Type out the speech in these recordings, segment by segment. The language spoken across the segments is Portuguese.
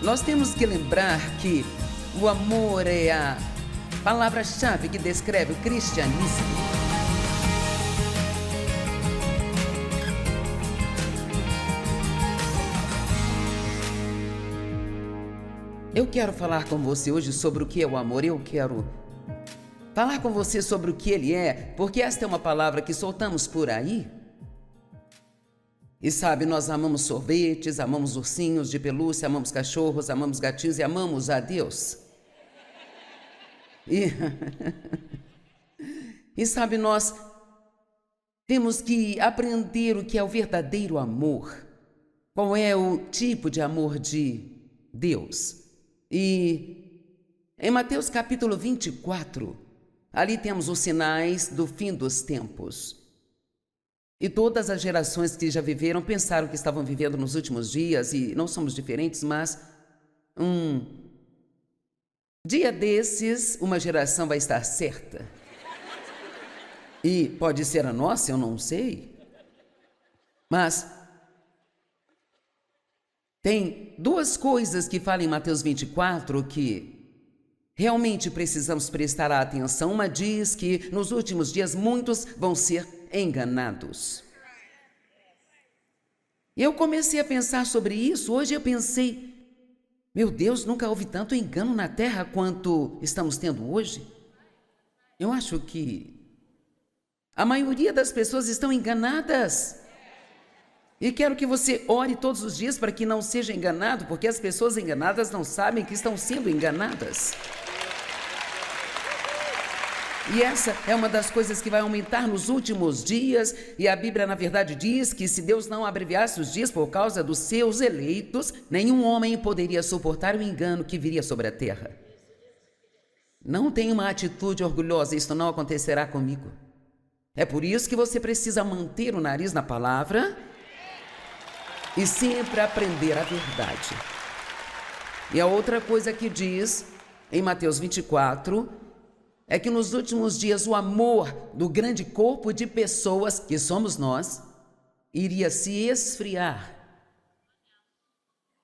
Nós temos que lembrar que o amor é a palavra-chave que descreve o cristianismo. Eu quero falar com você hoje sobre o que é o amor. Eu quero falar com você sobre o que ele é, porque esta é uma palavra que soltamos por aí. E sabe, nós amamos sorvetes, amamos ursinhos de pelúcia, amamos cachorros, amamos gatinhos e amamos a Deus. E sabe, nós temos que aprender o que é o verdadeiro amor. Qual é o tipo de amor de Deus? E em Mateus capítulo 24, ali temos os sinais do fim dos tempos. E todas as gerações que já viveram pensaram que estavam vivendo nos últimos dias, e não somos diferentes, mas um dia desses, uma geração vai estar certa. E pode ser a nossa, eu não sei. Mas tem duas coisas que falam em Mateus 24 que realmente precisamos prestar atenção. Uma diz que nos últimos dias muitos vão ser enganados. E eu comecei a pensar sobre isso. Hoje eu pensei, meu Deus, nunca houve tanto engano na terra quanto estamos tendo hoje. Eu acho que a maioria das pessoas estão enganadas. E quero que você ore todos os dias para que não seja enganado, porque as pessoas enganadas não sabem que estão sendo enganadas. E essa é uma das coisas que vai aumentar nos últimos dias, e a Bíblia, na verdade, diz que se Deus não abreviasse os dias por causa dos seus eleitos, nenhum homem poderia suportar o engano que viria sobre a terra. Não tenha uma atitude orgulhosa, isso não acontecerá comigo. É por isso que você precisa manter o nariz na palavra e sempre aprender a verdade. E a outra coisa que diz em Mateus 24 é que nos últimos dias o amor do grande corpo de pessoas, que somos nós, iria se esfriar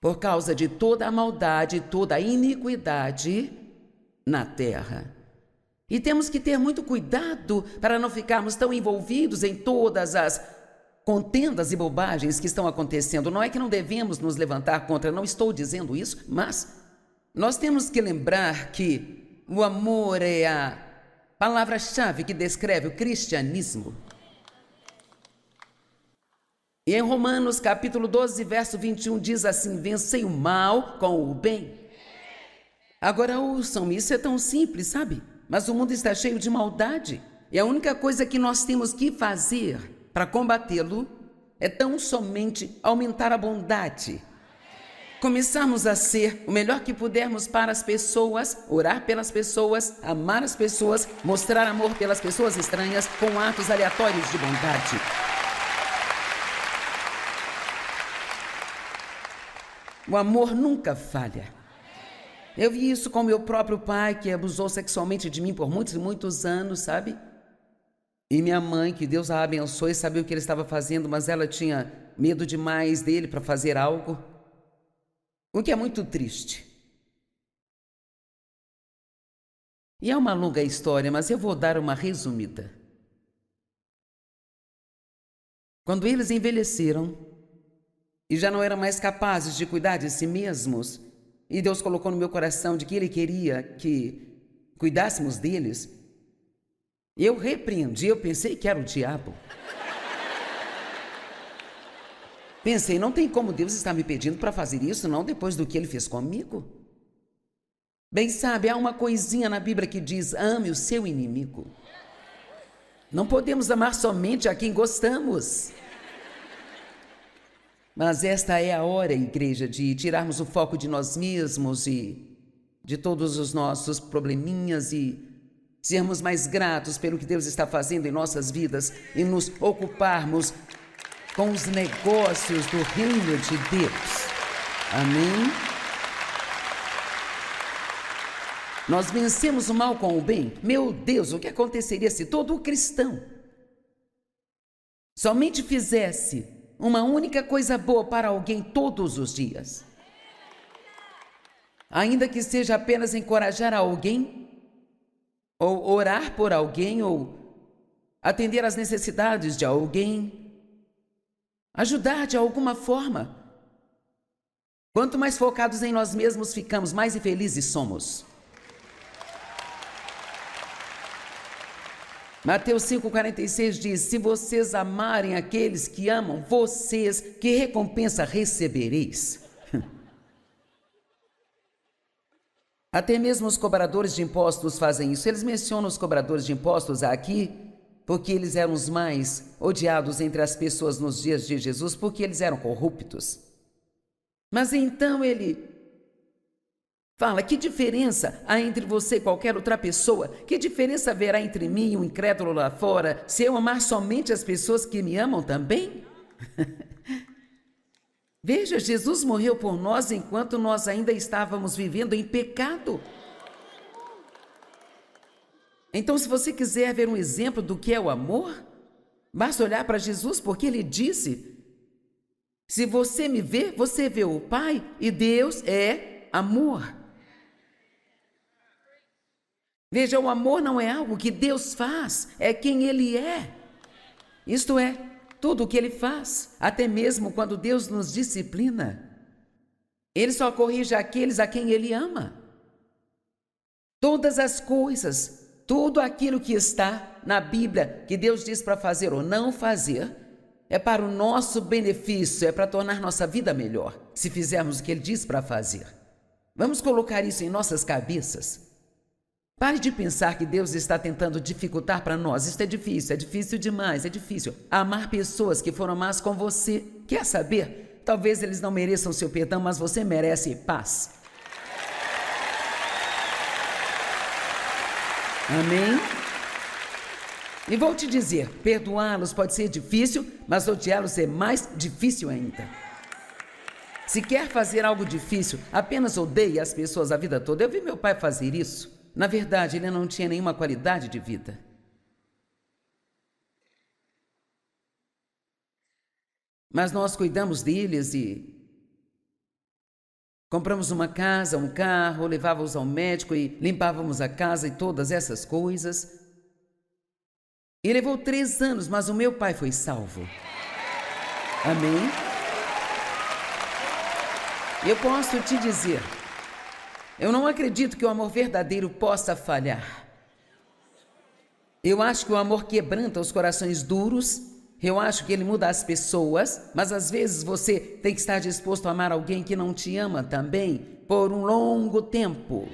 por causa de toda a maldade, toda a iniquidade na terra. E temos que ter muito cuidado para não ficarmos tão envolvidos em todas as contendas e bobagens que estão acontecendo. Não é que não devemos nos levantar contra, não estou dizendo isso, mas nós temos que lembrar que o amor é a palavra-chave que descreve o cristianismo. E em Romanos capítulo 12, verso 21 diz assim: vencei o mal com o bem. Agora ouçam, isso é tão simples, sabe? Mas o mundo está cheio de maldade. E a única coisa que nós temos que fazer para combatê-lo é tão somente aumentar a bondade. Começarmos a ser o melhor que pudermos para as pessoas, orar pelas pessoas, amar as pessoas, mostrar amor pelas pessoas estranhas com atos aleatórios de bondade. O amor nunca falha. Eu vi isso com meu próprio pai, que abusou sexualmente de mim por muitos e muitos anos, sabe? E minha mãe, que Deus a abençoe, sabia o que ele estava fazendo, mas ela tinha medo demais dele para fazer algo. O que é muito triste. E é uma longa história, mas eu vou dar uma resumida. Quando eles envelheceram e já não eram mais capazes de cuidar de si mesmos, e Deus colocou no meu coração de que Ele queria que cuidássemos deles, eu repreendi, eu pensei que era o diabo. Pensei, não tem como Deus estar me pedindo para fazer isso, não, depois do que Ele fez comigo. Bem, sabe, há uma coisinha na Bíblia que diz: ame o seu inimigo. Não podemos amar somente a quem gostamos. Mas esta é a hora, igreja, de tirarmos o foco de nós mesmos e de todos os nossos probleminhas e sermos mais gratos pelo que Deus está fazendo em nossas vidas e nos ocuparmos com os negócios do reino de Deus. Amém? Nós vencemos o mal com o bem. Meu Deus, o que aconteceria se todo cristão somente fizesse uma única coisa boa para alguém todos os dias? ainda que seja apenas encorajar alguém, ou orar por alguém, ou atender às necessidades de alguém, ajudar de alguma forma. Quanto mais focados em nós mesmos ficamos, mais infelizes somos. Mateus 5,46 diz: se vocês amarem aqueles que amam vocês, que recompensa recebereis? Até mesmo os cobradores de impostos fazem isso. Eles mencionam os cobradores de impostos aqui porque eles eram os mais odiados entre as pessoas nos dias de Jesus, porque eles eram corruptos. Mas então ele fala: que diferença há entre você e qualquer outra pessoa? Que diferença haverá entre mim e um incrédulo lá fora, se eu amar somente as pessoas que me amam também? Veja, Jesus morreu por nós enquanto nós ainda estávamos vivendo em pecado. Então, se você quiser ver um exemplo do que é o amor, basta olhar para Jesus, porque ele disse: se você me vê, você vê o Pai, e Deus é amor. Veja, o amor não é algo que Deus faz, é quem Ele é. Isto é, tudo o que Ele faz, até mesmo quando Deus nos disciplina, Ele só corrige aqueles a quem Ele ama. Todas as coisas, tudo aquilo que está na Bíblia, que Deus diz para fazer ou não fazer, é para o nosso benefício, é para tornar nossa vida melhor, se fizermos o que Ele diz para fazer. Vamos colocar isso em nossas cabeças. Pare de pensar que Deus está tentando dificultar para nós. Isso é difícil demais, é difícil. Amar pessoas que foram más com você. Quer saber? Talvez eles não mereçam seu perdão, mas você merece paz. Amém? E vou te dizer, perdoá-los pode ser difícil, mas odiá-los é mais difícil ainda. Se quer fazer algo difícil, apenas odeie as pessoas a vida toda. Eu vi meu pai fazer isso. Na verdade, ele não tinha nenhuma qualidade de vida. Mas nós cuidamos deles e compramos uma casa, um carro, levávamos ao médico e limpávamos a casa e todas essas coisas. E levou 3 anos, mas o meu pai foi salvo. Amém? Eu posso te dizer, eu não acredito que o amor verdadeiro possa falhar. Eu acho que o amor quebranta os corações duros, eu acho que ele muda as pessoas, mas às vezes você tem que estar disposto a amar alguém que não te ama também por um longo tempo.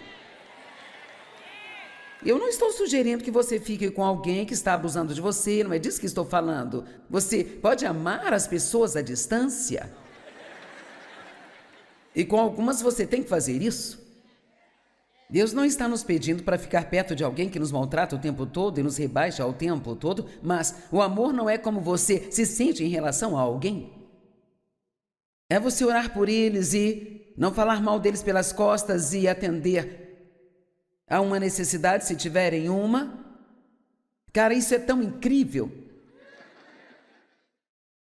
Eu não estou sugerindo que você fique com alguém que está abusando de você, não é disso que estou falando. Você pode amar as pessoas à distância. E com algumas você tem que fazer isso. Deus não está nos pedindo para ficar perto de alguém que nos maltrata o tempo todo e nos rebaixa o tempo todo, mas o amor não é como você se sente em relação a alguém. É você orar por eles e não falar mal deles pelas costas e atender a uma necessidade se tiverem uma. Cara, isso é tão incrível.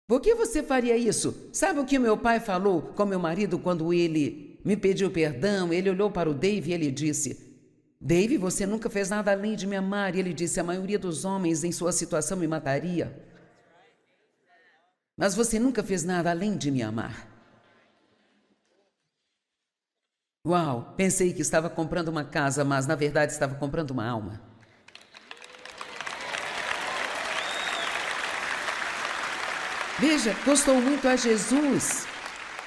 Por que você faria isso? Sabe o que meu pai falou com meu marido quando ele me pediu perdão? Ele olhou para o Dave e ele disse: Dave, você nunca fez nada além de me amar. E ele disse: a maioria dos homens em sua situação me mataria. Mas você nunca fez nada além de me amar. Uau, pensei que estava comprando uma casa, mas na verdade estava comprando uma alma. Veja, custou muito a Jesus.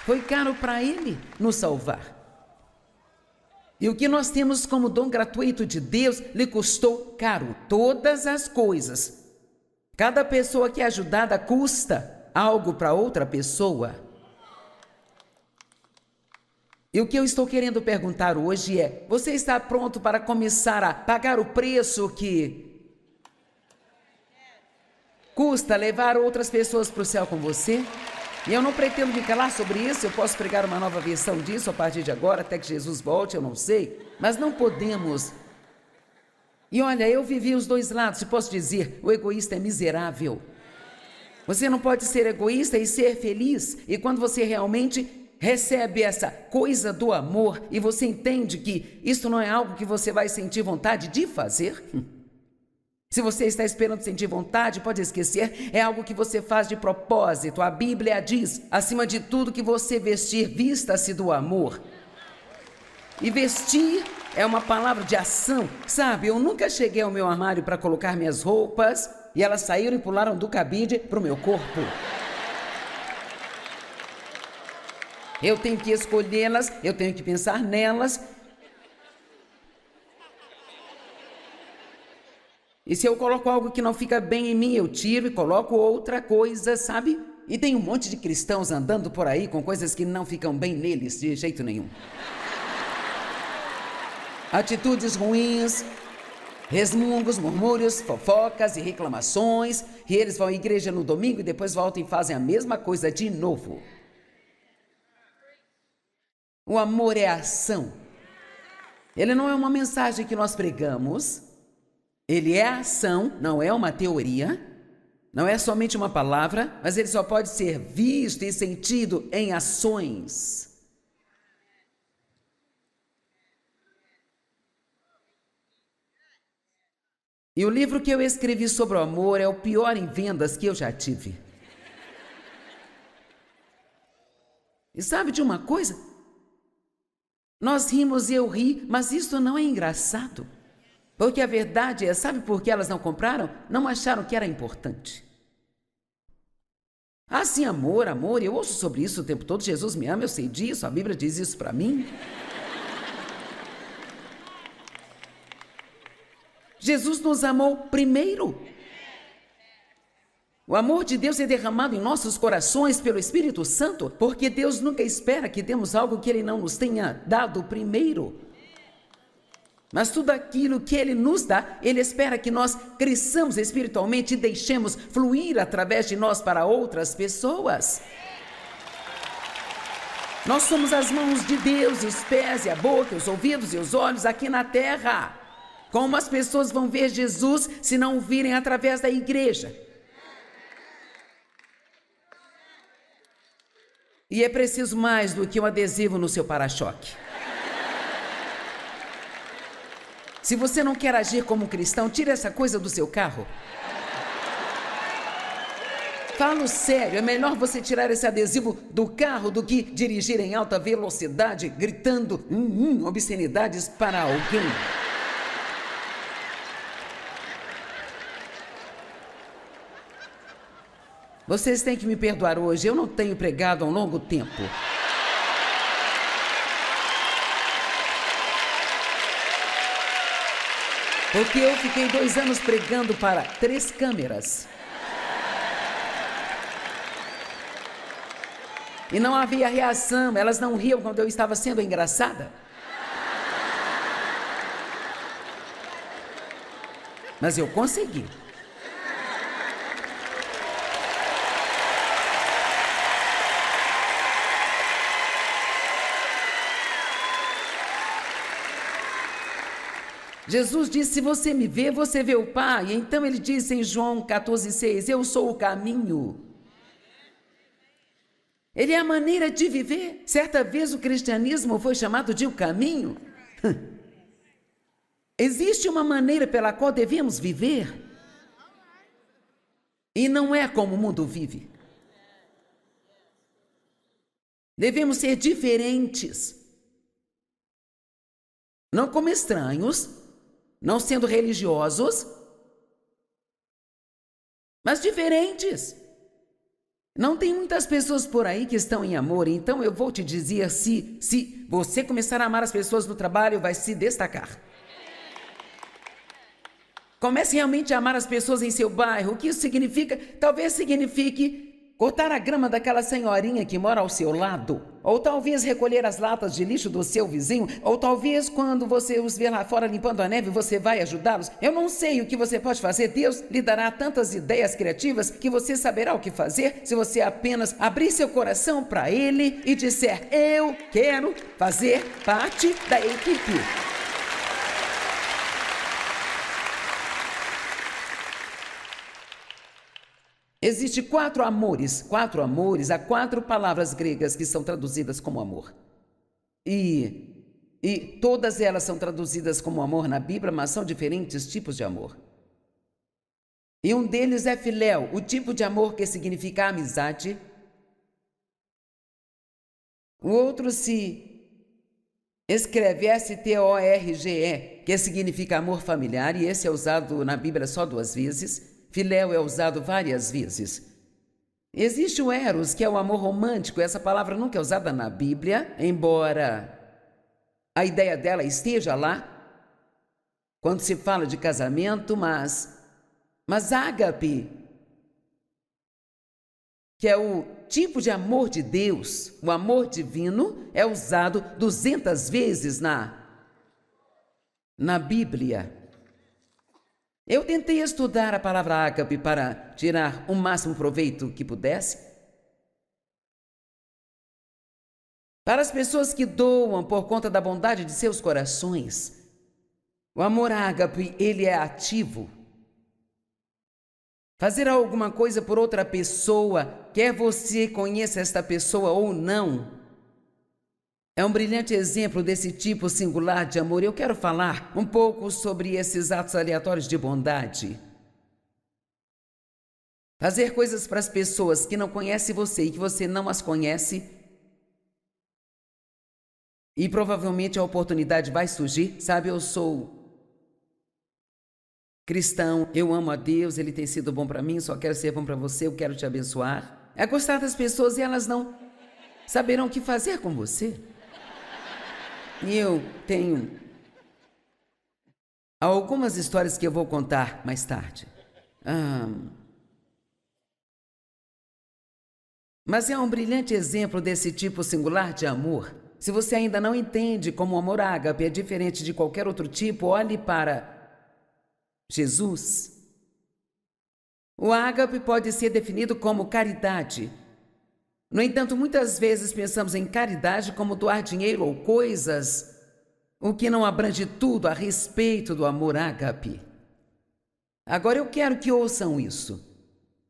Foi caro para Ele nos salvar. E o que nós temos como dom gratuito de Deus lhe custou caro. Todas as coisas. Cada pessoa que é ajudada custa algo para outra pessoa. E o que eu estou querendo perguntar hoje é: você está pronto para começar a pagar o preço que custa levar outras pessoas para o céu com você? E eu não pretendo me calar sobre isso. Eu posso pregar uma nova versão disso a partir de agora, até que Jesus volte, eu não sei. Mas não podemos. E olha, eu vivi os dois lados. E posso dizer, o egoísta é miserável. Você não pode ser egoísta e ser feliz. E quando você realmente recebe essa coisa do amor e você entende que isso não é algo que você vai sentir vontade de fazer? Se você está esperando sentir vontade, pode esquecer, é algo que você faz de propósito. A Bíblia diz, acima de tudo que você vestir, vista-se do amor. E vestir é uma palavra de ação, sabe? Eu nunca cheguei ao meu armário para colocar minhas roupas e elas saíram e pularam do cabide para o meu corpo. Eu tenho que escolhê-las, eu tenho que pensar nelas. E se eu coloco algo que não fica bem em mim, eu tiro e coloco outra coisa, sabe? E tem um monte de cristãos andando por aí com coisas que não ficam bem neles de jeito nenhum. Atitudes ruins, resmungos, murmúrios, fofocas e reclamações. E eles vão à igreja no domingo e depois voltam e fazem a mesma coisa de novo. O amor é ação. Ele não é uma mensagem que nós pregamos. Ele é ação, não é uma teoria, não é somente uma palavra, mas ele só pode ser visto e sentido em ações. E o livro que eu escrevi sobre o amor é o pior em vendas que eu já tive. E sabe de uma coisa? Nós rimos e eu ri, mas isso não é engraçado. Porque a verdade é, sabe por que elas não compraram? Não acharam que era importante. Ah, sim, amor, amor, eu ouço sobre isso o tempo todo. Jesus me ama, eu sei disso, a Bíblia diz isso para mim. Jesus nos amou primeiro. O amor de Deus é derramado em nossos corações pelo Espírito Santo, porque Deus nunca espera que demos algo que Ele não nos tenha dado primeiro. Mas tudo aquilo que Ele nos dá, Ele espera que nós cresçamos espiritualmente e deixemos fluir através de nós para outras pessoas. Nós somos as mãos de Deus, os pés e a boca, os ouvidos e os olhos aqui na terra. Como as pessoas vão ver Jesus se não o virem através da igreja? E é preciso mais do que um adesivo no seu para-choque. Se você não quer agir como cristão, tire essa coisa do seu carro. Falo sério, é melhor você tirar esse adesivo do carro do que dirigir em alta velocidade, gritando obscenidades para alguém. Vocês têm que me perdoar hoje, eu não tenho pregado há um longo tempo. Porque eu fiquei 2 anos pregando para 3 câmeras. E não havia reação, elas não riam quando eu estava sendo engraçada. Mas eu consegui. Jesus disse, se você me vê, você vê o Pai. Então ele disse em João 14,6, eu sou o caminho. Ele é a maneira de viver. Certa vez o cristianismo foi chamado de o caminho. Existe uma maneira pela qual devemos viver. E não é como o mundo vive. Devemos ser diferentes. Não como estranhos. Não sendo religiosos, mas diferentes. Não tem muitas pessoas por aí que estão em amor, então eu vou te dizer, se você começar a amar as pessoas no trabalho, vai se destacar. Comece realmente a amar as pessoas em seu bairro. O que isso significa? Talvez signifique cortar a grama daquela senhorinha que mora ao seu lado. Ou talvez recolher as latas de lixo do seu vizinho. Ou talvez quando você os ver lá fora limpando a neve, você vai ajudá-los. Eu não sei o que você pode fazer. Deus lhe dará tantas ideias criativas que você saberá o que fazer se você apenas abrir seu coração para Ele e disser, eu quero fazer parte da equipe. Existem quatro amores, há quatro palavras gregas que são traduzidas como amor. E todas elas são traduzidas como amor na Bíblia, mas são diferentes tipos de amor. E um deles é filéu, o tipo de amor que significa amizade. O outro se escreve S-T-O-R-G-E, que significa amor familiar, e esse é usado na Bíblia só 2 vezes. Filéu é usado várias vezes. Existe o eros, que é o amor romântico. Essa palavra nunca é usada na Bíblia, embora a ideia dela esteja lá, quando se fala de casamento, mas ágape, que é o tipo de amor de Deus, o amor divino, é usado 200 vezes na Bíblia. Eu tentei estudar a palavra ágape para tirar o máximo proveito que pudesse. Para as pessoas que doam por conta da bondade de seus corações, o amor ágape, ele é ativo. Fazer alguma coisa por outra pessoa, quer você conheça esta pessoa ou não, é um brilhante exemplo desse tipo singular de amor. Eu quero falar um pouco sobre esses atos aleatórios de bondade. Fazer coisas para as pessoas que não conhecem você e que você não as conhece. E provavelmente a oportunidade vai surgir. Sabe, eu sou cristão, eu amo a Deus, Ele tem sido bom para mim, só quero ser bom para você, eu quero te abençoar. É gostar das pessoas e elas não saberão o que fazer com você. E eu tenho algumas histórias que eu vou contar mais tarde. Mas é um brilhante exemplo desse tipo singular de amor. Se você ainda não entende como o amor ágape é diferente de qualquer outro tipo, olhe para Jesus. O ágape pode ser definido como caridade. No entanto, muitas vezes pensamos em caridade como doar dinheiro ou coisas, o que não abrange tudo a respeito do amor ágape. Agora eu quero que ouçam isso.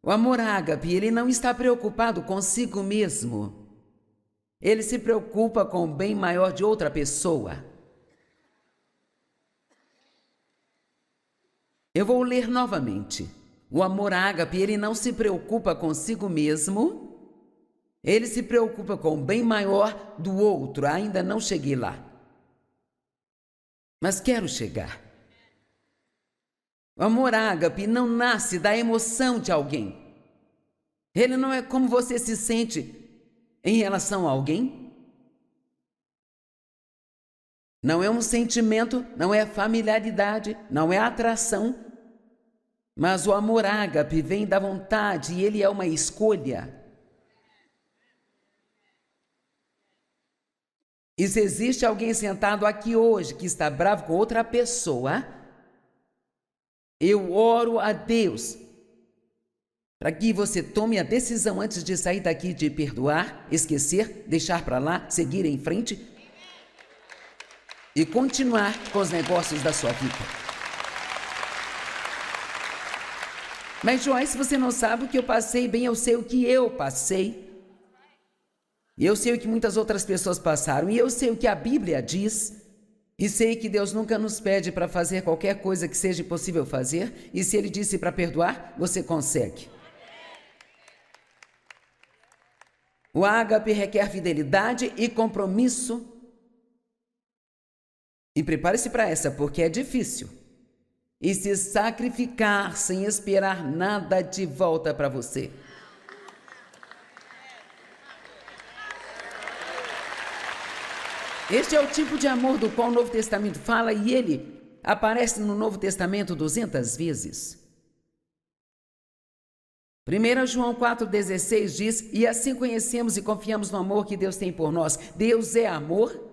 O amor ágape, ele não está preocupado consigo mesmo. Ele se preocupa com o bem maior de outra pessoa. Eu vou ler novamente. O amor ágape, ele não se preocupa consigo mesmo. Ele se preocupa com o bem maior do outro. Ainda não cheguei lá, mas quero chegar. O amor ágape não nasce da emoção de alguém. Ele não é como você se sente em relação a alguém. Não é um sentimento, não é familiaridade, não é atração. Mas o amor ágape vem da vontade e ele é uma escolha. E se existe alguém sentado aqui hoje que está bravo com outra pessoa, eu oro a Deus para que você tome a decisão antes de sair daqui de perdoar, esquecer, deixar para lá, seguir em frente e continuar com os negócios da sua vida. Mas Joyce, você não sabe o que eu passei, bem eu sei o que eu passei. E eu sei o que muitas outras pessoas passaram, e eu sei o que a Bíblia diz, e sei que Deus nunca nos pede para fazer qualquer coisa que seja impossível fazer, e se Ele disse para perdoar, você consegue. O ágape requer fidelidade e compromisso. E prepare-se para essa, porque é difícil. E se sacrificar sem esperar nada de volta para você. Este é o tipo de amor do qual o Novo Testamento fala e ele aparece no Novo Testamento 200 vezes. 1 João 4,16 diz: e assim conhecemos e confiamos no amor que Deus tem por nós. Deus é amor.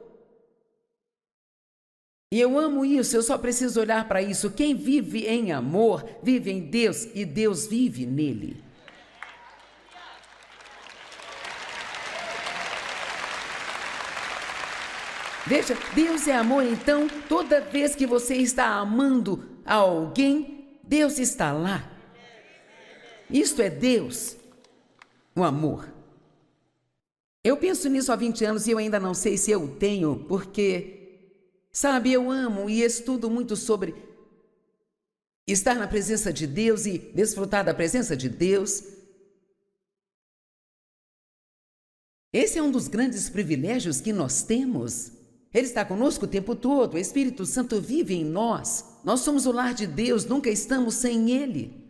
E eu amo isso, eu só preciso olhar para isso. Quem vive em amor, vive em Deus e Deus vive nele. Veja, Deus é amor, então toda vez que você está amando a alguém, Deus está lá. Isto é Deus, o amor. Eu penso nisso há 20 anos e eu ainda não sei se eu tenho, porque, sabe, eu amo e estudo muito sobre estar na presença de Deus e desfrutar da presença de Deus. Esse é um dos grandes privilégios que nós temos. Ele está conosco o tempo todo, o Espírito Santo vive em nós. Nós somos o lar de Deus, nunca estamos sem Ele.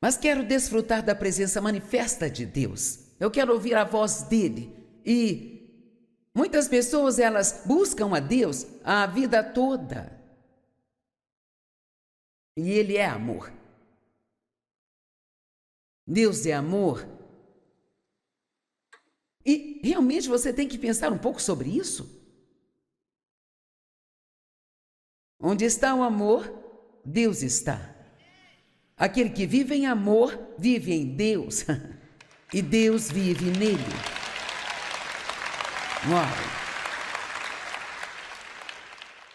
Mas quero desfrutar da presença manifesta de Deus. Eu quero ouvir a voz dEle. E muitas pessoas, elas buscam a Deus a vida toda. E Ele é amor. Deus é amor. E realmente você tem que pensar um pouco sobre isso. Onde está o amor, Deus está. Aquele que vive em amor, vive em Deus. E Deus vive nele. Uau!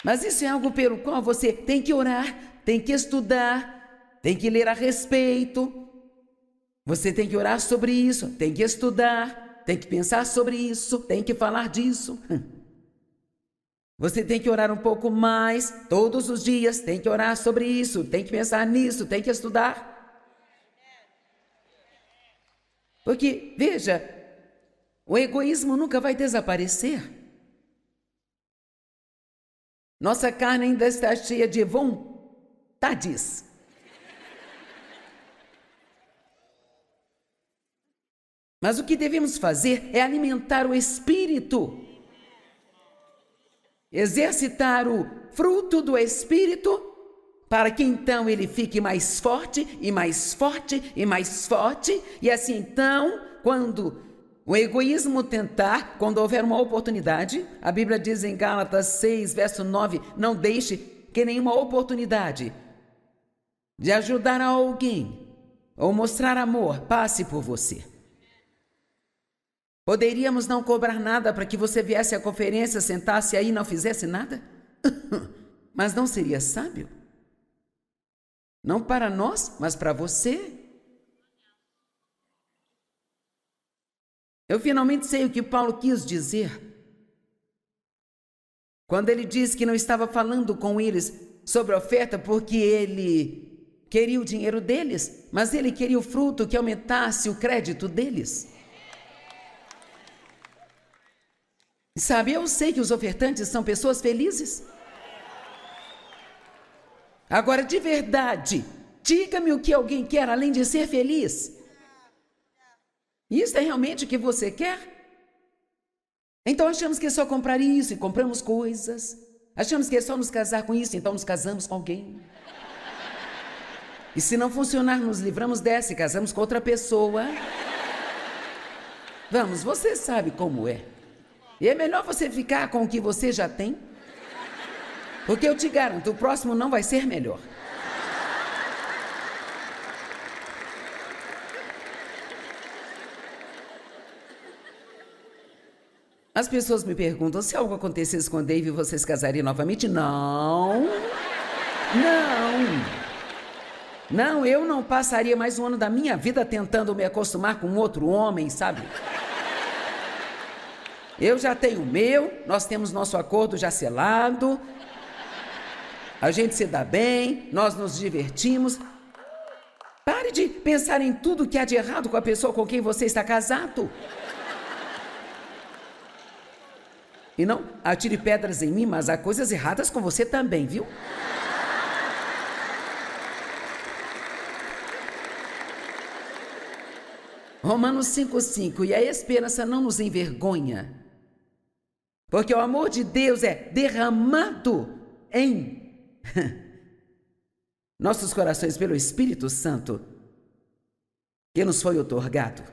Mas isso é algo pelo qual você tem que orar, tem que estudar, tem que ler a respeito. Você tem que orar sobre isso, tem que estudar, tem que pensar sobre isso, tem que falar disso. Você tem que orar um pouco mais, todos os dias, tem que orar sobre isso, tem que pensar nisso, tem que estudar. Porque, veja, o egoísmo nunca vai desaparecer. Nossa carne ainda está cheia de vontades. Mas o que devemos fazer é alimentar o Espírito. Exercitar o fruto do Espírito, para que então ele fique mais forte, e mais forte, e mais forte, e assim então, quando o egoísmo tentar, quando houver uma oportunidade, a Bíblia diz em Gálatas 6, verso 9, não deixe que nenhuma oportunidade de ajudar a alguém, ou mostrar amor, passe por você. Poderíamos não cobrar nada para que você viesse à conferência, sentasse aí e não fizesse nada? Mas não seria sábio? Não para nós, mas para você. Eu finalmente sei o que Paulo quis dizer. Quando ele disse que não estava falando com eles sobre a oferta porque ele queria o dinheiro deles, mas ele queria o fruto que aumentasse o crédito deles. Sabe, eu sei que os ofertantes são pessoas felizes. Agora, de verdade, diga-me o que alguém quer além de ser feliz. Isso é realmente o que você quer? Então achamos que é só comprar isso e compramos coisas. Achamos que é só nos casar com isso, então nos casamos com alguém. E se não funcionar, nos livramos dessa e casamos com outra pessoa. Vamos, você sabe como é. E é melhor você ficar com o que você já tem, porque eu te garanto, o próximo não vai ser melhor. As pessoas me perguntam, se algo acontecesse com o Dave, vocês casariam novamente? Não, eu não passaria mais um ano da minha vida tentando me acostumar com outro homem, sabe? Eu já tenho o meu, nós temos nosso acordo já selado, a gente se dá bem, nós nos divertimos. Pare de pensar em tudo que há de errado com a pessoa com quem você está casado. E não atire pedras em mim, mas há coisas erradas com você também, viu? Romanos 5:5, e a esperança não nos envergonha, porque o amor de Deus é derramado em nossos corações pelo Espírito Santo, que nos foi outorgado.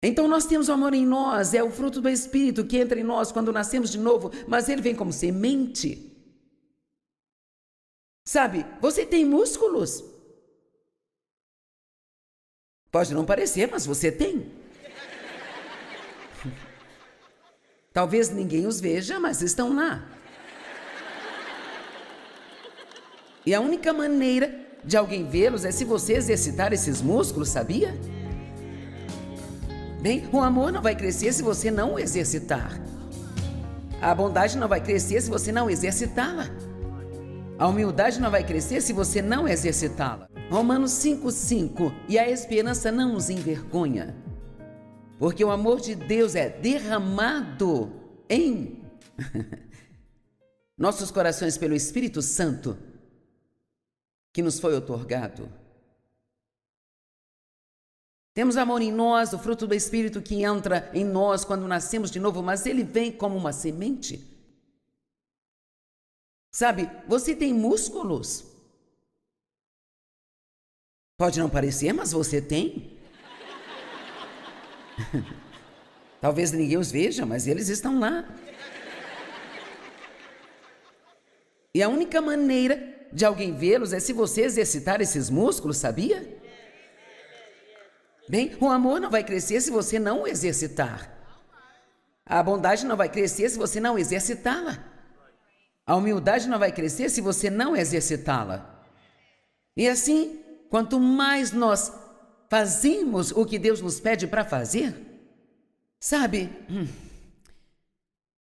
Então nós temos o amor em nós, é o fruto do Espírito que entra em nós quando nascemos de novo, mas ele vem como semente. Sabe, você tem músculos. Pode não parecer, mas você tem. Talvez ninguém os veja, mas estão lá. E a única maneira de alguém vê-los é se você exercitar esses músculos, sabia? Bem, o amor não vai crescer se você não o exercitar. A bondade não vai crescer se você não exercitá-la. A humildade não vai crescer se você não exercitá-la. Romanos 5:5. E a esperança não nos envergonha, porque o amor de Deus é derramado em nossos corações pelo Espírito Santo que nos foi outorgado. Temos amor em nós, o fruto do Espírito que entra em nós quando nascemos de novo, mas ele vem como uma semente. Sabe, você tem músculos. Pode não parecer, mas você tem. Talvez ninguém os veja, mas eles estão lá. E a única maneira de alguém vê-los é se você exercitar esses músculos, sabia? Bem, o amor não vai crescer se você não o exercitar. A bondade não vai crescer se você não exercitá-la. A humildade não vai crescer se você não exercitá-la. E assim, quanto mais nós fazemos o que Deus nos pede para fazer, sabe,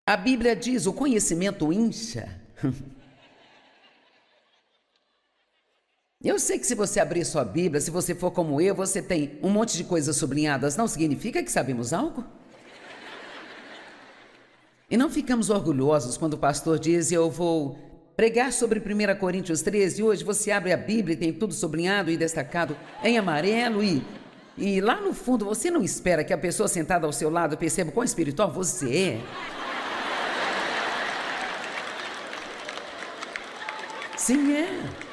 a Bíblia diz, o conhecimento incha. Eu sei que se você abrir sua Bíblia, se você for como eu, você tem um monte de coisas sublinhadas. Não significa que sabemos algo? E não ficamos orgulhosos quando o pastor diz, eu vou pregar sobre 1 Coríntios 13, e hoje você abre a Bíblia e tem tudo sublinhado e destacado em amarelo e lá no fundo você não espera que a pessoa sentada ao seu lado perceba quão espiritual você é. Sim, é.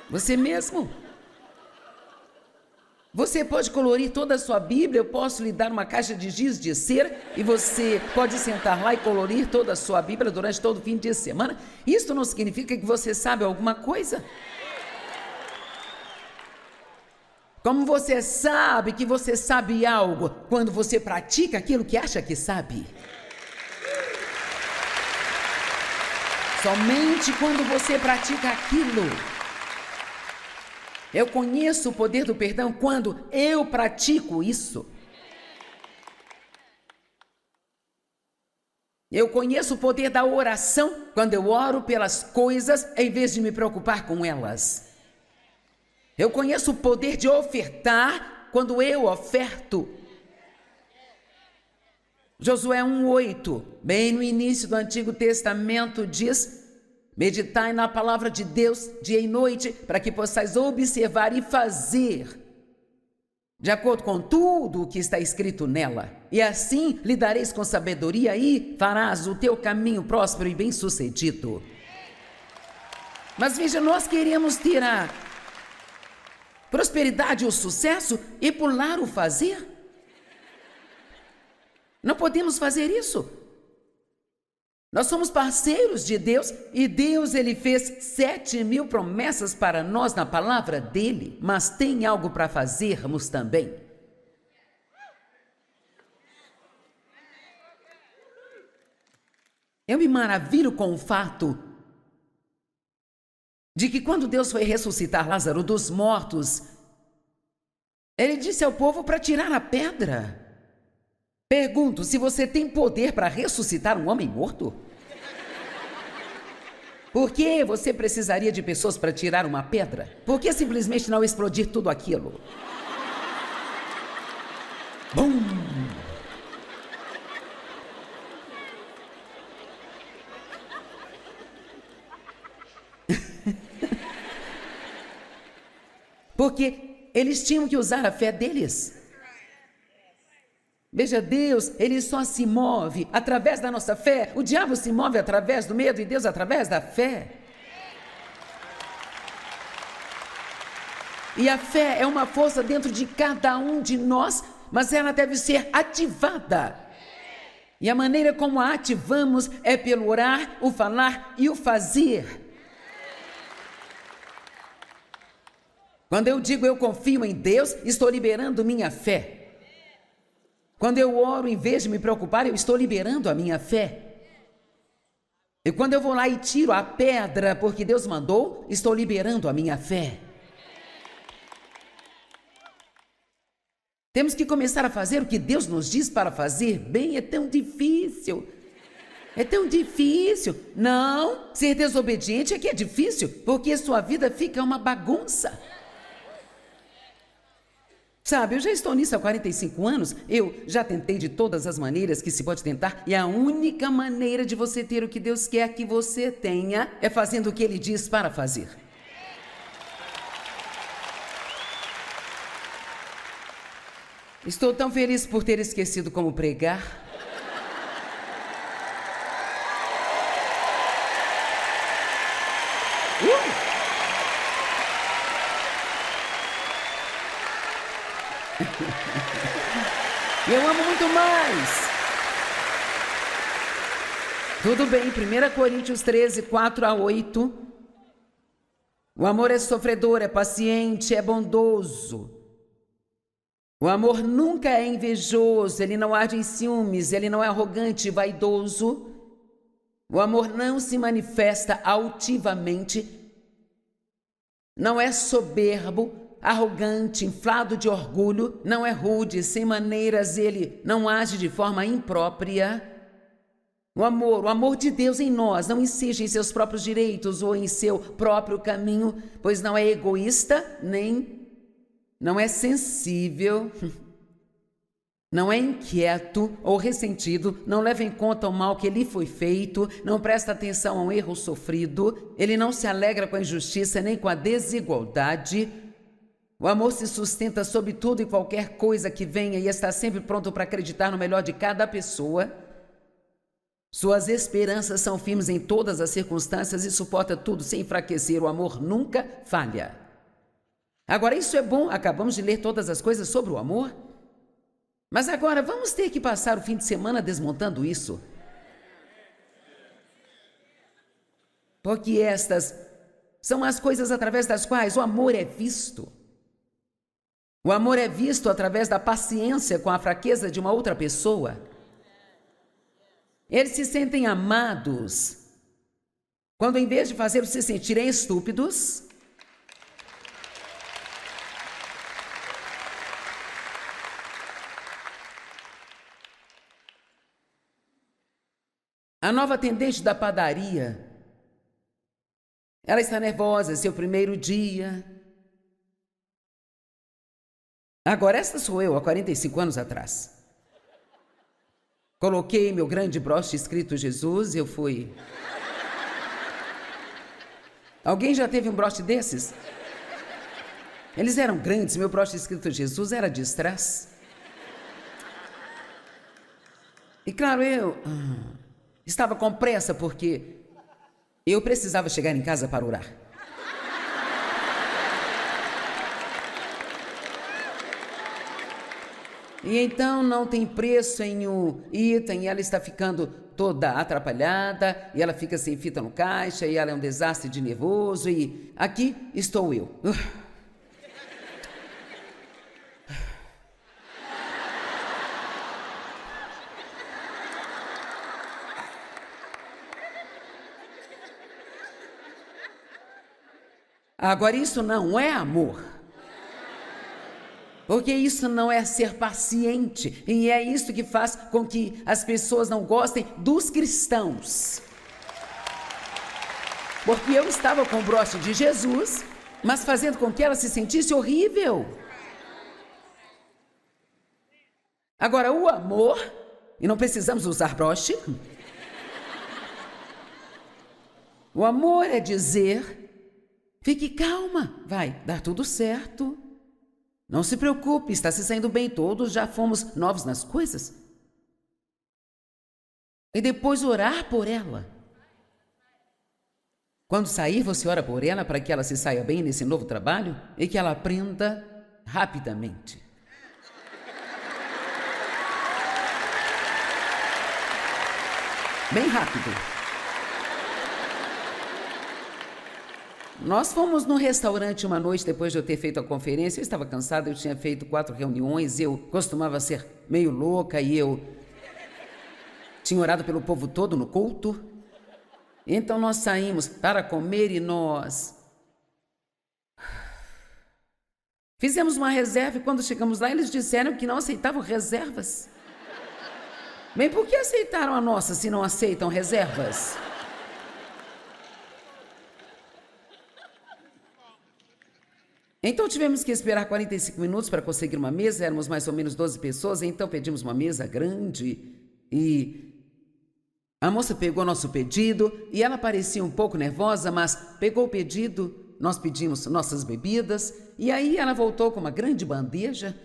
Você mesmo. Você pode colorir toda a sua Bíblia, eu posso lhe dar uma caixa de giz de cera e você pode sentar lá e colorir toda a sua Bíblia durante todo o fim de semana. Isso não significa que você sabe alguma coisa. Como você sabe que você sabe algo quando você pratica aquilo que acha que sabe? Somente quando você pratica aquilo. Eu conheço o poder do perdão quando eu pratico isso. Eu conheço o poder da oração quando eu oro pelas coisas em vez de me preocupar com elas. Eu conheço o poder de ofertar quando eu oferto. Josué 1:8, bem no início do Antigo Testamento, diz: meditai na palavra de Deus dia e noite, para que possais observar e fazer de acordo com tudo o que está escrito nela. E assim lidareis com sabedoria e farás o teu caminho próspero e bem-sucedido. Mas veja, nós queremos ter a prosperidade, o sucesso e pular o fazer. Não podemos fazer isso. Nós somos parceiros de Deus e Deus, ele fez 7.000 promessas para nós na palavra dele, mas tem algo para fazermos também. Eu me maravilho com o fato de que quando Deus foi ressuscitar Lázaro dos mortos, ele disse ao povo para tirar a pedra. Pergunto, se você tem poder para ressuscitar um homem morto? Por que você precisaria de pessoas para tirar uma pedra? Por que simplesmente não explodir tudo aquilo? Bum! Porque eles tinham que usar a fé deles. Veja, Deus, ele só se move através da nossa fé. O diabo se move através do medo e Deus através da fé. E a fé é uma força dentro de cada um de nós, mas ela deve ser ativada. E a maneira como a ativamos é pelo orar, o falar e o fazer. Quando eu digo eu confio em Deus, estou liberando minha fé. Quando eu oro, em vez de me preocupar, eu estou liberando a minha fé. E quando eu vou lá e tiro a pedra porque Deus mandou, estou liberando a minha fé. Temos que começar a fazer o que Deus nos diz para fazer. Bem, é tão difícil. É tão difícil. Não, ser desobediente é que é difícil, porque sua vida fica uma bagunça. Sabe, eu já estou nisso há 45 anos, eu já tentei de todas as maneiras que se pode tentar, e a única maneira de você ter o que Deus quer que você tenha é fazendo o que Ele diz para fazer. Estou tão feliz por ter esquecido como pregar. Eu amo muito mais. Tudo bem, 1 Coríntios 13, 4-8. O amor é sofredor, é paciente, é bondoso. O amor nunca é invejoso, ele não arde em ciúmes, ele não é arrogante e vaidoso. O amor não se manifesta altivamente, não é soberbo, arrogante, inflado de orgulho, não é rude, sem maneiras, ele não age de forma imprópria. O amor de Deus em nós não insiste em seus próprios direitos ou em seu próprio caminho, pois não é egoísta, nem não é sensível, não é inquieto ou ressentido, não leva em conta o mal que lhe foi feito, não presta atenção ao erro sofrido, ele não se alegra com a injustiça nem com a desigualdade. O amor se sustenta sobre tudo e qualquer coisa que venha e está sempre pronto para acreditar no melhor de cada pessoa. Suas esperanças são firmes em todas as circunstâncias e suporta tudo sem enfraquecer. O amor nunca falha. Agora, isso é bom, acabamos de ler todas as coisas sobre o amor. Mas agora vamos ter que passar o fim de semana desmontando isso. Porque estas são as coisas através das quais o amor é visto. O amor é visto através da paciência com a fraqueza de uma outra pessoa. Eles se sentem amados quando, em vez de fazê-los se sentirem estúpidos, a nova atendente da padaria, ela está nervosa, é seu primeiro dia. Agora, esta sou eu, há 45 anos atrás. Coloquei meu grande broche escrito Jesus e eu fui. Alguém já teve um broche desses? Eles eram grandes, meu broche escrito Jesus era de strass. E claro, eu estava com pressa porque eu precisava chegar em casa para orar. E então não tem preço em um item, e ela está ficando toda atrapalhada, e ela fica sem fita no caixa, e ela é um desastre de nervoso, e aqui estou eu. Agora, isso não é amor. Porque isso não é ser paciente, e é isso que faz com que as pessoas não gostem dos cristãos. Porque eu estava com o broche de Jesus, mas fazendo com que ela se sentisse horrível. Agora, o amor, e não precisamos usar broche, o amor é dizer, fique calma, vai dar tudo certo. Não se preocupe, está se saindo bem, todos já fomos novos nas coisas. E depois orar por ela. Quando sair, você ora por ela para que ela se saia bem nesse novo trabalho e que ela aprenda rapidamente. Bem rápido. Nós fomos num restaurante uma noite depois de eu ter feito a conferência. Eu estava cansada, eu tinha feito 4 reuniões, eu costumava ser meio louca e eu tinha orado pelo povo todo no culto. Então nós saímos para comer e nós fizemos uma reserva e quando chegamos lá eles disseram que não aceitavam reservas. Bem, por que aceitaram a nossa se não aceitam reservas? Então tivemos que esperar 45 minutos para conseguir uma mesa, éramos mais ou menos 12 pessoas, então pedimos uma mesa grande e a moça pegou nosso pedido e ela parecia um pouco nervosa, mas pegou o pedido, nós pedimos nossas bebidas e aí ela voltou com uma grande bandeja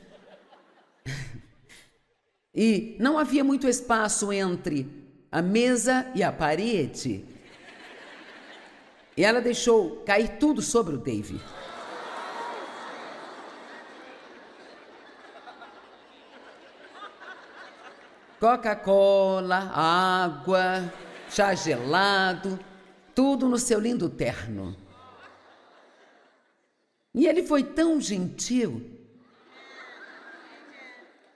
e não havia muito espaço entre a mesa e a parede. E ela deixou cair tudo sobre o Dave. Coca-Cola, água, chá gelado, tudo no seu lindo terno. E ele foi tão gentil.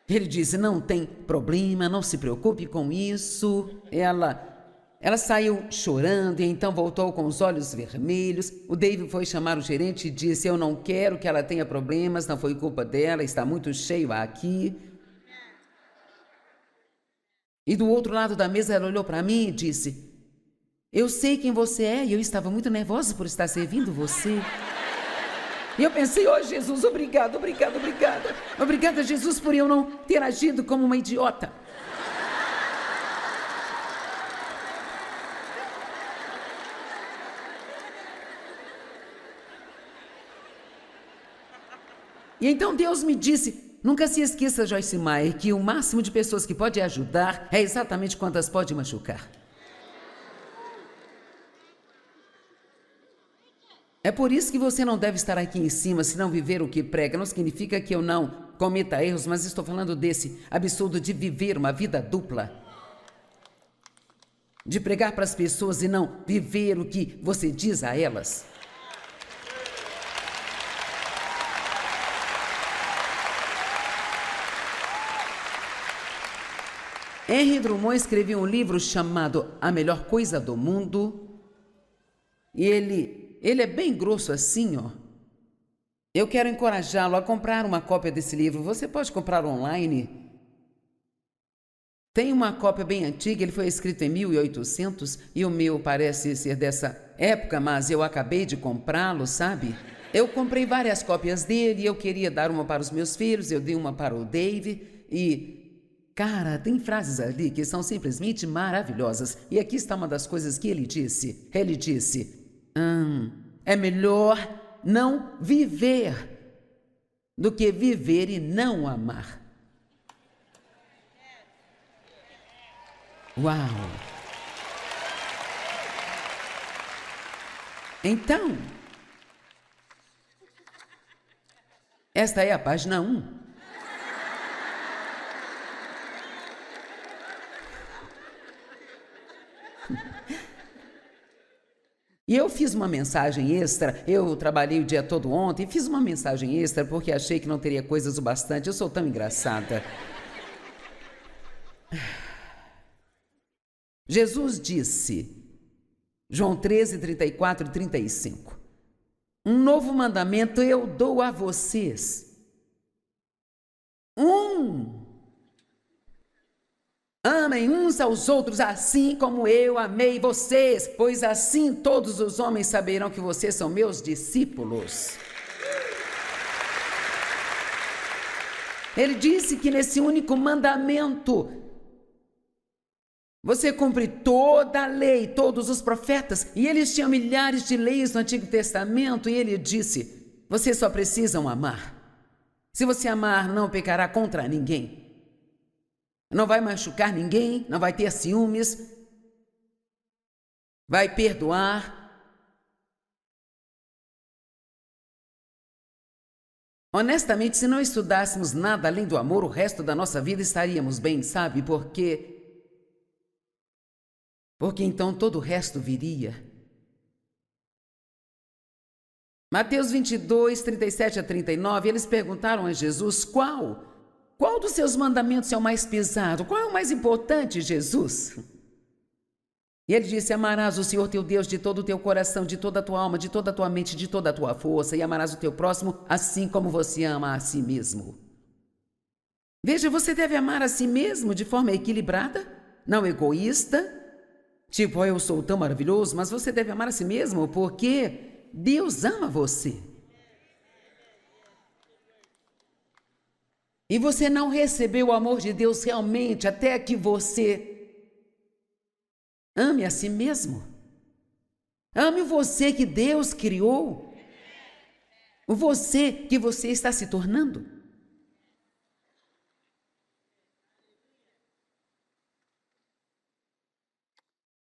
Ele disse, não tem problema, não se preocupe com isso. Ela saiu chorando e então voltou com os olhos vermelhos. O Dave foi chamar o gerente e disse, eu não quero que ela tenha problemas, não foi culpa dela, está muito cheio aqui. E do outro lado da mesa ela olhou para mim e disse, eu sei quem você é e eu estava muito nervosa por estar servindo você. E eu pensei, oh Jesus, obrigada. Obrigada, Jesus, por eu não ter agido como uma idiota. E então Deus me disse, nunca se esqueça, Joyce Meyer, que o máximo de pessoas que pode ajudar é exatamente quantas pode machucar. É por isso que você não deve estar aqui em cima se não viver o que prega. Não significa que eu não cometa erros, mas estou falando desse absurdo de viver uma vida dupla. De pregar para as pessoas e não viver o que você diz a elas. Henry Drummond escreveu um livro chamado A Melhor Coisa do Mundo. E ele é bem grosso assim, ó. Eu quero encorajá-lo a comprar uma cópia desse livro. Você pode comprar online. Tem uma cópia bem antiga, ele foi escrito em 1800 e o meu parece ser dessa época, mas eu acabei de comprá-lo, sabe? Eu comprei várias cópias dele e eu queria dar uma para os meus filhos, eu dei uma para o Dave e... Cara, tem frases ali que são simplesmente maravilhosas. E aqui está uma das coisas que ele disse. Ele disse, é melhor não viver do que viver e não amar. Uau! Então, esta é a página 1. E eu fiz uma mensagem extra, eu trabalhei o dia todo ontem, fiz uma mensagem extra porque achei que não teria coisas o bastante, eu sou tão engraçada. Jesus disse, João 13, 34 e 35, um novo mandamento eu dou a vocês. Amem uns aos outros assim como eu amei vocês, pois assim todos os homens saberão que vocês são meus discípulos. Ele disse que nesse único mandamento você cumpre toda a lei, todos os profetas, e eles tinham milhares de leis no Antigo Testamento, e ele disse, vocês só precisam amar. Se você amar, não pecará contra ninguém. Não vai machucar ninguém, não vai ter ciúmes, vai perdoar. Honestamente, se não estudássemos nada além do amor, o resto da nossa vida estaríamos bem, sabe? Porque então todo o resto viria. Mateus 22, 37 a 39, eles perguntaram a Jesus, qual dos seus mandamentos é o mais pesado? Qual é o mais importante, Jesus? E ele disse: amarás o Senhor teu Deus de todo o teu coração, de toda a tua alma, de toda a tua mente, de toda a tua força, e amarás o teu próximo assim como você ama a si mesmo. Veja, você deve amar a si mesmo de forma equilibrada, não egoísta, tipo, eu sou tão maravilhoso, mas você deve amar a si mesmo porque Deus ama você. E você não recebeu o amor de Deus realmente até que você ame a si mesmo. Ame o você que Deus criou. O você que você está se tornando.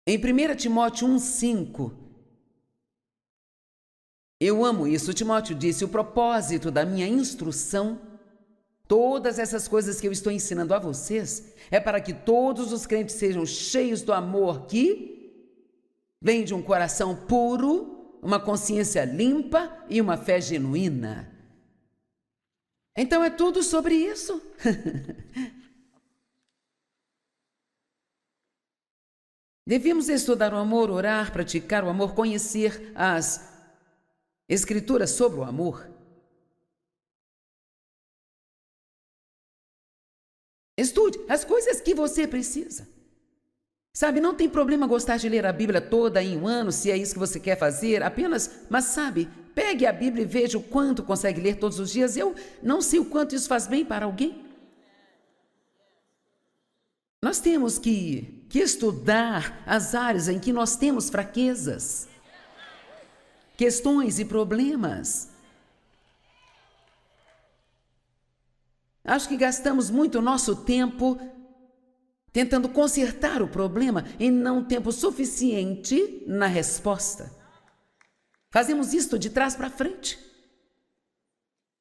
Em 1 Timóteo 1,5, eu amo isso. Timóteo disse: o propósito da minha instrução, todas essas coisas que eu estou ensinando a vocês, é para que todos os crentes sejam cheios do amor que vem de um coração puro, uma consciência limpa e uma fé genuína. Então é tudo sobre isso. Devemos estudar o amor, orar, praticar o amor, conhecer as Escrituras sobre o amor. Estude as coisas que você precisa. Sabe, não tem problema gostar de ler a Bíblia toda em um ano, se é isso que você quer fazer, apenas, mas sabe, pegue a Bíblia e veja o quanto consegue ler todos os dias. Eu não sei o quanto isso faz bem para alguém. Nós temos que estudar as áreas em que nós temos fraquezas, questões e problemas. Acho que gastamos muito nosso tempo tentando consertar o problema e não tempo suficiente na resposta. Fazemos isto de trás para frente.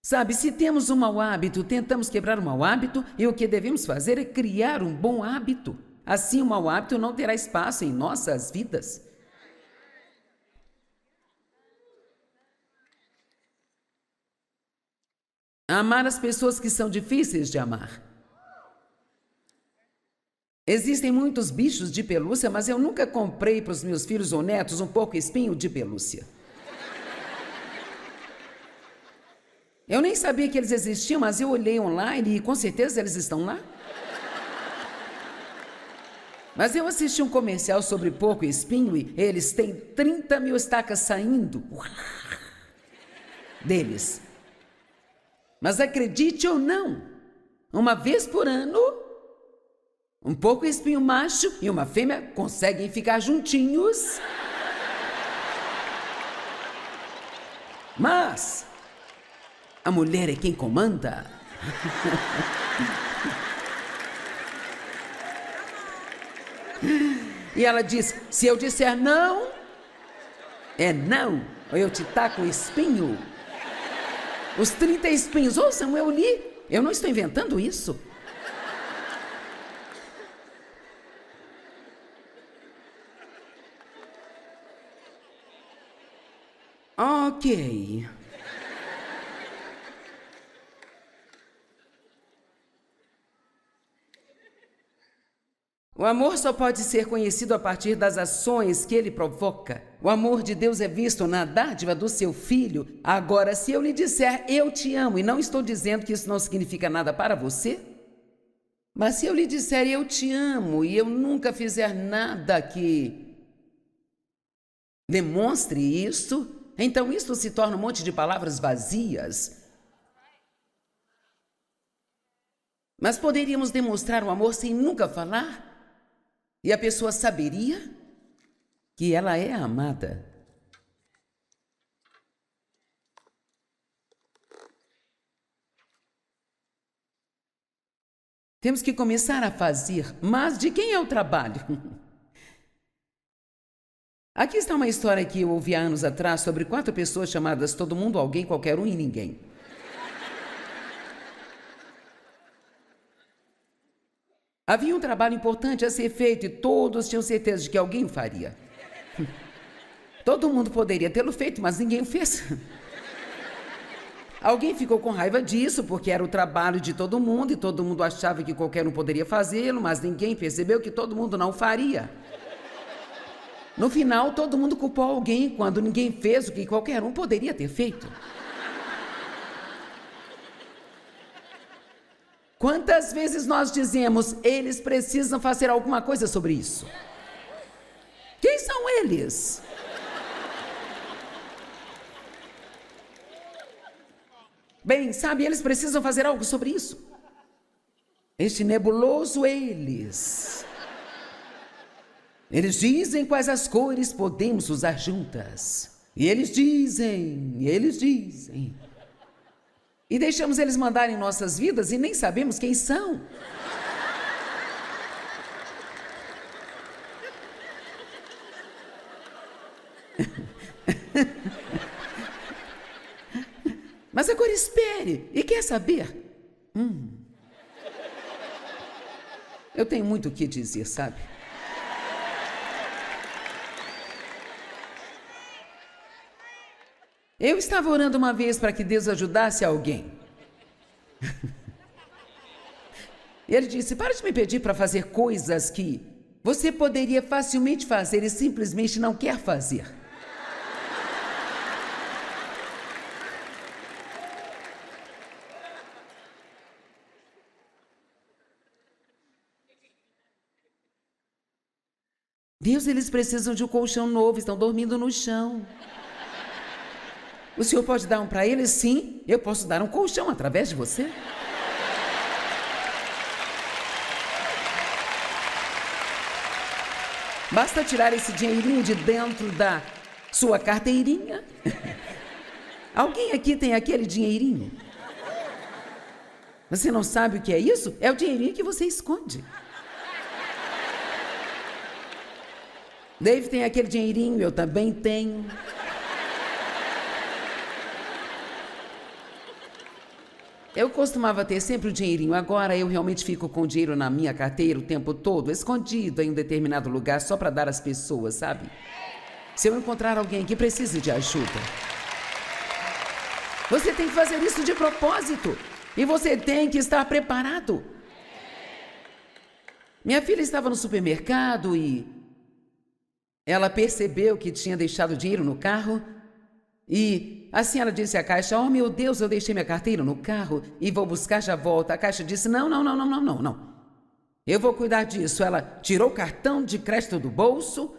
Sabe, se temos um mau hábito, tentamos quebrar o mau hábito, e o que devemos fazer é criar um bom hábito. Assim, o mau hábito não terá espaço em nossas vidas. Amar as pessoas que são difíceis de amar. Existem muitos bichos de pelúcia, mas eu nunca comprei para os meus filhos ou netos um porco-espinho de pelúcia. Eu nem sabia que eles existiam, mas eu olhei online e com certeza eles estão lá. Mas eu assisti um comercial sobre porco e espinho e eles têm 30 mil estacas saindo deles. Mas acredite ou não, uma vez por ano, um porco e espinho macho e uma fêmea conseguem ficar juntinhos. Mas a mulher é quem comanda. E ela diz: se eu disser não, é não, ou eu te taco um espinho. Os 30 espinhos. Ouçam, eu li. Eu não estou inventando isso. Ok. O amor só pode ser conhecido a partir das ações que ele provoca. O amor de Deus é visto na dádiva do seu Filho. Agora, se eu lhe disser eu te amo, e não estou dizendo que isso não significa nada para você, mas se eu lhe disser eu te amo e eu nunca fizer nada que demonstre isso, então isso se torna um monte de palavras vazias. Mas poderíamos demonstrar o amor sem nunca falar? E a pessoa saberia que ela é amada. Temos que começar a fazer. Mas de quem é o trabalho? Aqui está uma história que eu ouvi há anos atrás sobre 4 pessoas chamadas todo mundo, alguém, qualquer um e ninguém. Havia um trabalho importante a ser feito e todos tinham certeza de que alguém o faria. Todo mundo poderia tê-lo feito, mas ninguém o fez. Alguém ficou com raiva disso, porque era o trabalho de todo mundo e todo mundo achava que qualquer um poderia fazê-lo, mas ninguém percebeu que todo mundo não faria. No final, todo mundo culpou alguém quando ninguém fez o que qualquer um poderia ter feito. Quantas vezes nós dizemos, eles precisam fazer alguma coisa sobre isso? Quem são eles? Bem, sabe, eles precisam fazer algo sobre isso. Este nebuloso eles. Eles dizem quais as cores podemos usar juntas. E eles dizem. E deixamos eles mandarem nossas vidas e nem sabemos quem são. Mas agora espere, e quer saber? Eu tenho muito o que dizer, sabe? Eu estava orando uma vez para que Deus ajudasse alguém. Ele disse, para de me pedir para fazer coisas que você poderia facilmente fazer e simplesmente não quer fazer. Deus, eles precisam de um colchão novo, estão dormindo no chão. O senhor pode dar um para eles? Sim, eu posso dar um colchão através de você. Basta tirar esse dinheirinho de dentro da sua carteirinha. Alguém aqui tem aquele dinheirinho? Você não sabe o que é isso? É o dinheirinho que você esconde. Dave tem aquele dinheirinho, eu também tenho. Eu costumava ter sempre o dinheirinho, agora eu realmente fico com o dinheiro na minha carteira o tempo todo, escondido em um determinado lugar só para dar às pessoas, sabe? Se eu encontrar alguém que precise de ajuda. Você tem que fazer isso de propósito e você tem que estar preparado. Minha filha estava no supermercado e ela percebeu que tinha deixado dinheiro no carro e assim ela disse à caixa, oh meu Deus, eu deixei minha carteira no carro e vou buscar, já volto. A caixa disse, não. Eu vou cuidar disso. Ela tirou o cartão de crédito do bolso,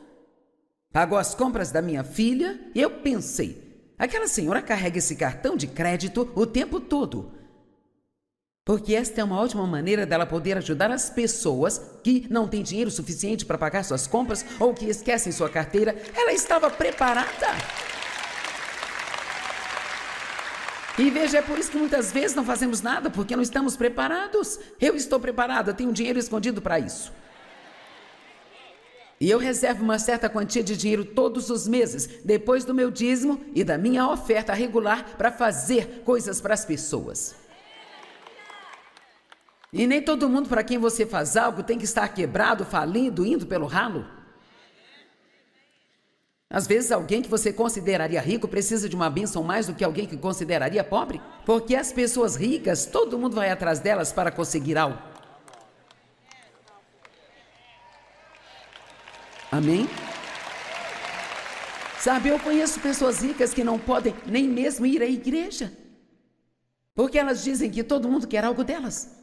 pagou as compras da minha filha e eu pensei, aquela senhora carrega esse cartão de crédito o tempo todo. Porque esta é uma ótima maneira dela poder ajudar as pessoas que não têm dinheiro suficiente para pagar suas compras ou que esquecem sua carteira. Ela estava preparada. E veja, é por isso que muitas vezes não fazemos nada, porque não estamos preparados. Eu estou preparada, tenho dinheiro escondido para isso. E eu reservo uma certa quantia de dinheiro todos os meses, depois do meu dízimo e da minha oferta regular para fazer coisas para as pessoas. E nem todo mundo para quem você faz algo tem que estar quebrado, falindo, indo pelo ralo. Às vezes alguém que você consideraria rico precisa de uma bênção mais do que alguém que consideraria pobre. Porque as pessoas ricas, todo mundo vai atrás delas para conseguir algo. Amém? Sabe, eu conheço pessoas ricas que não podem nem mesmo ir à igreja. Porque elas dizem que todo mundo quer algo delas.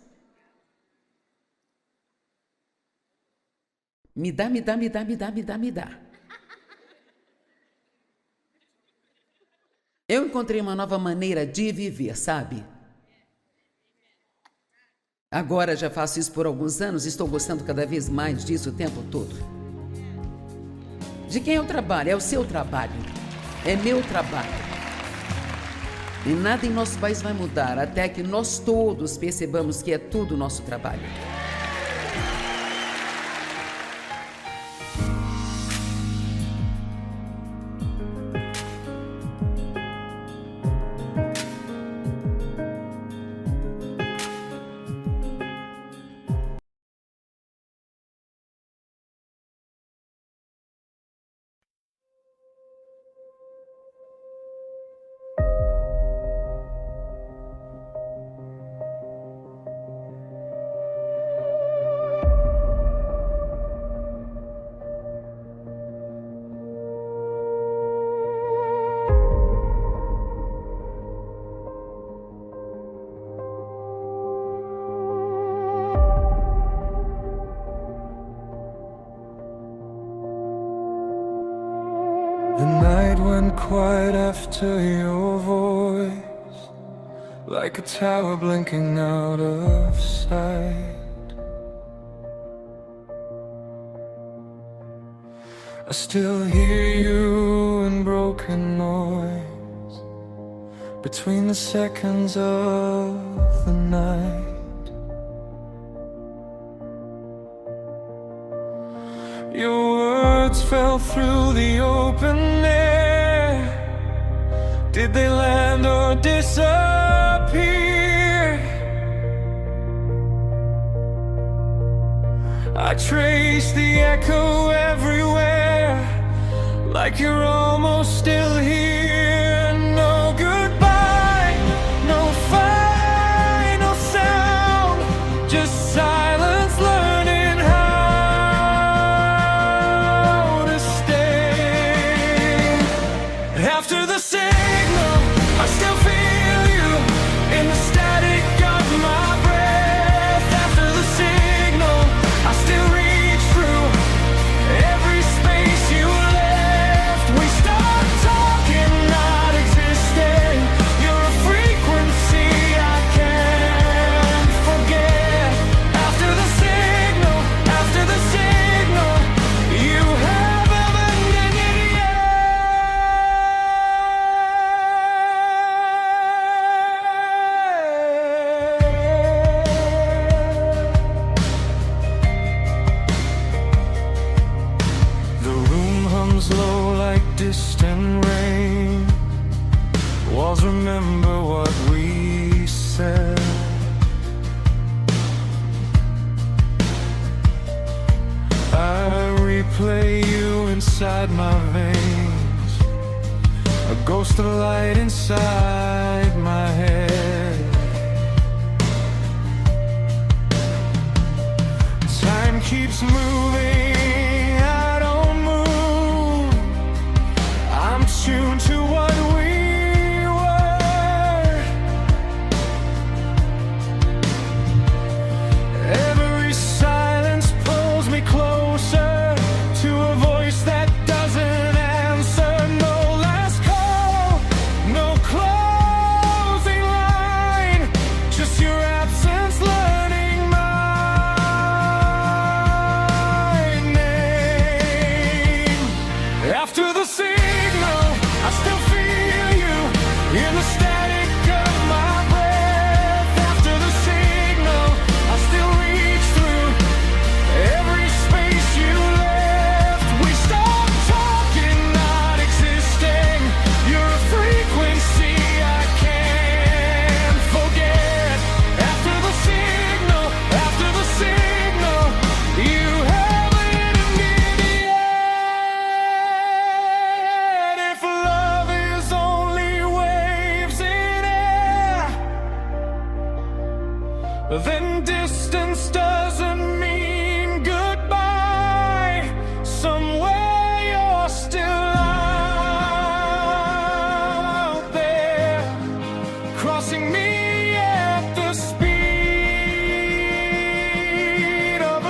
Me dá. Eu encontrei uma nova maneira de viver, sabe? Agora já faço isso por alguns anos e estou gostando cada vez mais disso o tempo todo. De quem é o trabalho? É o seu trabalho. É meu trabalho. E nada em nosso país vai mudar até que nós todos percebamos que é tudo nosso trabalho. quiet after your voice, like a tower blinking out of sight. I still hear you in broken noise between the seconds of the night. Your words fell through the open air. Did they land or disappear? I trace the echo everywhere, like you're almost still here. No goodbye, no final sound, just silence learning how to stay. After the signal, I still feel you in the static of my breath. After the signal, I still reach through every space you left. We start talking, not existing. You're a frequency I can't forget. After the signal, you haven't ended yet. The room hums low like distant rain. Walls remember what we said. I replay you inside my veins, a ghost of light inside my head. Time keeps moving, I don't move. I'm tuned to what we were. Every silence pulls me closer to a voice that doesn't answer. No last call, no closing line, just your absence learning my name. After the signal, I still feel you in the static of my breath. After the signal, I still reach through every space you left. We stop talking, not existing. You're a frequency I can't forget. After the signal, you haven't ended yet. If love is only waves in air, then distance doesn't mean goodbye. Somewhere you're still out there, crossing me at the speed of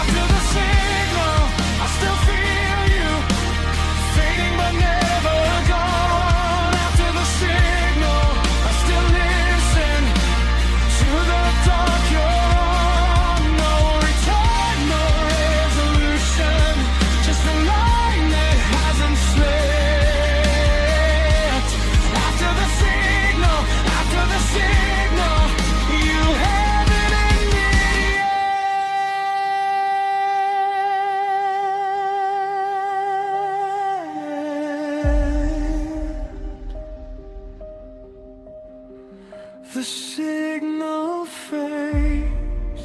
After the signal, I still feel you, fading but never gone. After the signal, I still listen to the dark you're on. No return, no resolution, just a line that hasn't slipped. After the signal, you haven't ended yet. The signal fades,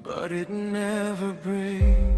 but it never breaks.